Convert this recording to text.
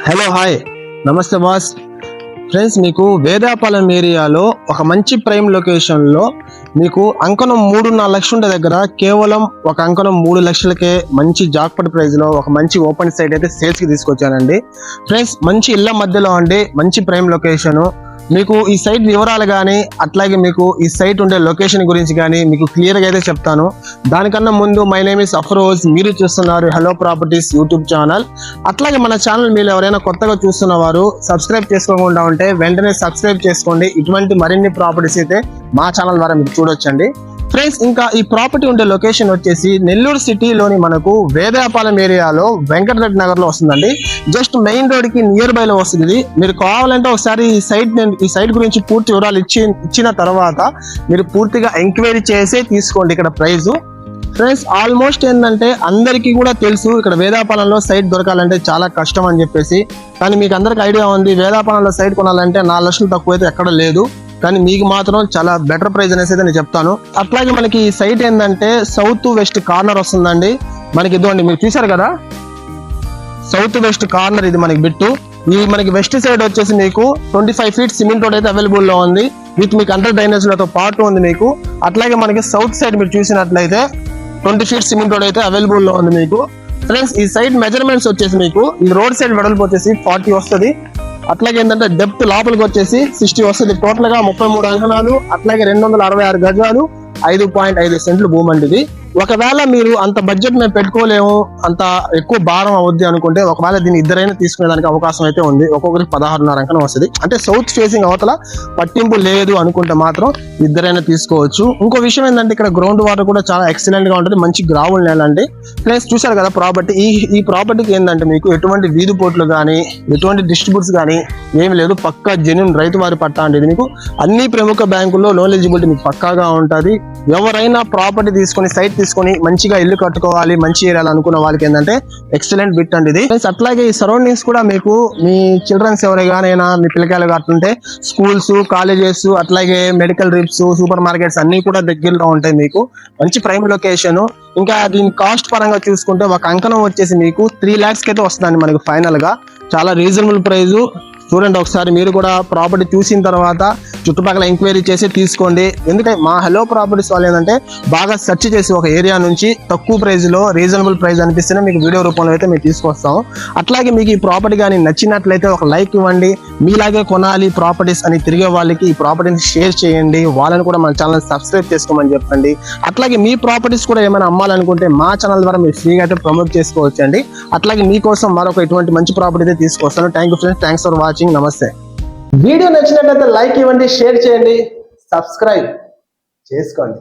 Hello hi నమస్తే boss friends, మీకు వేదాపాలెం ఏరియాలో ఒక మంచి ప్రైమ్ లొకేషన్లో మీకు అంకణం 3.5 లక్షల ఉండే దగ్గర కేవలం ఒక అంకణం 3 లక్షలకే మంచి జాక్పట్ ప్రైస్లో ఒక మంచి ఓపెన్ సైట్ అయితే సేల్స్కి తీసుకొచ్చానండి. ఫ్రెండ్స్, మంచి ఇళ్ల మధ్యలో అండి, మంచి ప్రైమ్ లొకేషను. మీకు ఈ సైట్ వివరాలు కానీ అట్లాగే మీకు ఈ సైట్ ఉండే లొకేషన్ గురించి కానీ మీకు క్లియర్గా అయితే చెప్తాను. దానికన్నా ముందు మై నేమ్ ఇస్ అఫ్రోజ్, మీరు చూస్తున్నారు హలో ప్రాపర్టీస్ యూట్యూబ్ ఛానల్. అట్లాగే మన ఛానల్ మీరు ఎవరైనా కొత్తగా చూస్తున్న వారు సబ్స్క్రైబ్ చేసుకోకుండా ఉంటే వెంటనే సబ్స్క్రైబ్ చేసుకోండి. ఇటువంటి మరిన్ని ప్రాపర్టీస్ అయితే మా ఛానల్ ద్వారా మీరు చూడొచ్చండి. ఫ్రెండ్స్, ఇంకా ఈ ప్రాపర్టీ ఉండే లొకేషన్ వచ్చేసి నెల్లూరు సిటీలోని మనకు వేదాపాలెం ఏరియాలో వెంకటరెడ్డి నగర్ లో వస్తుందండి. జస్ట్ మెయిన్ రోడ్ కి నియర్ బై లో వస్తుంది. మీరు కావాలంటే ఒకసారి ఈ సైట్ గురించి పూర్తి వివరాలు ఇచ్చిన తర్వాత మీరు పూర్తిగా ఎంక్వైరీ చేసే తీసుకోండి ఇక్కడ ప్రైస్. ఫ్రెండ్స్, ఆల్మోస్ట్ ఏంటంటే అందరికీ కూడా తెలుసు ఇక్కడ వేదాపాలెంలో సైట్ దొరకాలంటే చాలా కష్టం అని చెప్పేసి. కానీ మీకు అందరికి ఐడియా ఉంది, వేదాపాలెంలో సైట్ కొనాలంటే 4 లక్షలు తక్కువ అయితే ఎక్కడ లేదు. కానీ మీకు మాత్రం చాలా బెటర్ ప్రైస్ అనేసి అయితే నేను చెప్తాను. అట్లాగే మనకి ఈ సైట్ ఏంటంటే సౌత్ వెస్ట్ కార్నర్ వస్తుందండి. మనకి ఇదిగోండి, మీరు చూసారు కదా, సౌత్ వెస్ట్ కార్నర్ ఇది మనకి బిట్టు. ఈ మనకి వెస్ట్ సైడ్ వచ్చేసి మీకు 25 ఫీట్ సిమెంట్ రోడ్ అయితే అవైలబుల్ లో ఉంది. విత్ మీకు అండర్ డ్రైనేజ్ లతో పాటు ఉంది మీకు. అట్లాగే మనకి సౌత్ సైడ్ మీరు చూసినట్లయితే 20 ఫీట్ సిమెంట్ రోడ్ అయితే అవైలబుల్ లో ఉంది మీకు. ఫ్రెండ్స్, ఈ సైడ్ మెజర్మెంట్స్ వచ్చేసి మీకు ఈ రోడ్ సైడ్ వెడల్పు వచ్చేసి 40 వస్తుంది. అట్లాగే ఏంటంటే డెప్త్ లోపలికి వచ్చేసి 60 వస్తుంది. టోటల్ గా 33 అంకణాలు, అట్లాగే 266 గజాలు, 5.5 సెంట్లు భూమి అండి ఇది. ఒకవేళ మీరు అంత బడ్జెట్ మేము పెట్టుకోలేము, అంత ఎక్కువ భారం అవుద్ది అనుకుంటే ఒకవేళ దీన్ని ఇద్దరైనా తీసుకునేదానికి అవకాశం అయితే ఉంది. ఒక్కొక్కరికి 16.5 అంకణం వస్తుంది. అంటే సౌత్ ఫేసింగ్ అవతల పట్టింపు లేదు అనుకుంటే మాత్రం ఇద్దరైనా తీసుకోవచ్చు. ఇంకో విషయం ఏంటంటే ఇక్కడ గ్రౌండ్ వాటర్ కూడా చాలా ఎక్సలెంట్ గా ఉంటుంది, మంచి గ్రావుల్ నేల అండి. ప్లస్ చూసారు కదా ప్రాపర్టీ, ఈ ప్రాపర్టీకి ఏంటంటే మీకు ఎటువంటి వీధి పోట్లు కానీ ఎటువంటి డిస్ట్రిబ్యూట్స్ కానీ ఏమి లేదు. పక్కా జెన్యూన్ రైతు వారి పట్టా అండి ఇది. మీకు అన్ని ప్రముఖ బ్యాంకుల్లో లోన్ ఎలిజిబిలిటీ మీకు పక్కాగా ఉంటుంది. ఎవరైనా ప్రాపర్టీ తీసుకొని సైట్ తీసుకొని మంచిగా ఇల్లు కట్టుకోవాలి, మంచి ఏరియాలు అనుకున్న వాళ్ళకి ఏంటంటే ఎక్సలెంట్ బిట్ అండి ఇది. అట్లాగే ఈ సరౌండింగ్స్ కూడా మీకు మీ చిల్డ్రన్స్ ఎవరైనా మీ పిల్లకాయలు కట్టుంటే స్కూల్స్, కాలేజెస్, అట్లాగే మెడికల్ రిప్స్, సూపర్ మార్కెట్స్ అన్ని కూడా దగ్గరలో ఉంటాయి. మీకు మంచి ప్రైమ్ లొకేషన్. ఇంకా దీని కాస్ట్ పరంగా చూసుకుంటే ఒక అంకణం వచ్చేసి మీకు 3 lakhs కి అయితే వస్తుందండి మనకి ఫైనల్ గా. చాలా రీజనబుల్ ప్రైస్. చూడండి ఒకసారి మీరు కూడా ప్రాపర్టీ చూసిన తర్వాత చుట్టుపక్కల ఎంక్వైరీ చేసి తీసుకోండి. ఎందుకంటే మా హలో ప్రాపర్టీస్ వాళ్ళు ఏంటంటే బాగా సెర్చ్ చేసి ఒక ఏరియా నుంచి తక్కువ ప్రైస్ లో రీజనబుల్ ప్రైస్ అనిపిస్తేనే మీకు వీడియో రూపంలో అయితే మేము తీసుకొస్తాం. అట్లాగే మీకు ఈ ప్రాపర్టీ కానీ నచ్చినట్లయితే ఒక లైక్ ఇవ్వండి. మీలాగే కొనాలి ప్రాపర్టీస్ అని తిరిగే వాళ్ళకి ఈ ప్రాపర్టీని షేర్ చేయండి. వాళ్ళని కూడా మన ఛానల్ సబ్స్క్రైబ్ చేసుకోమని చెప్పండి. అట్లాగే మీ ప్రాపర్టీస్ కూడా ఏమైనా అమ్మాలనుకుంటే మా ఛానల్ ద్వారా మీరు ఫ్రీగా అయితే ప్రమోట్ చేసుకోవచ్చండి. అట్లాగే మీకోసం మరొక ఇటువంటి మంచి ప్రాపర్టీ అయితే తీసుకొస్తాను. Thank you friends, thanks for watching. నమస్తే. వీడియో నచ్చినట్లయితే లైక్ ఇవ్వండి, షేర్ చేయండి, సబ్స్క్రైబ్ చేసుకోండి.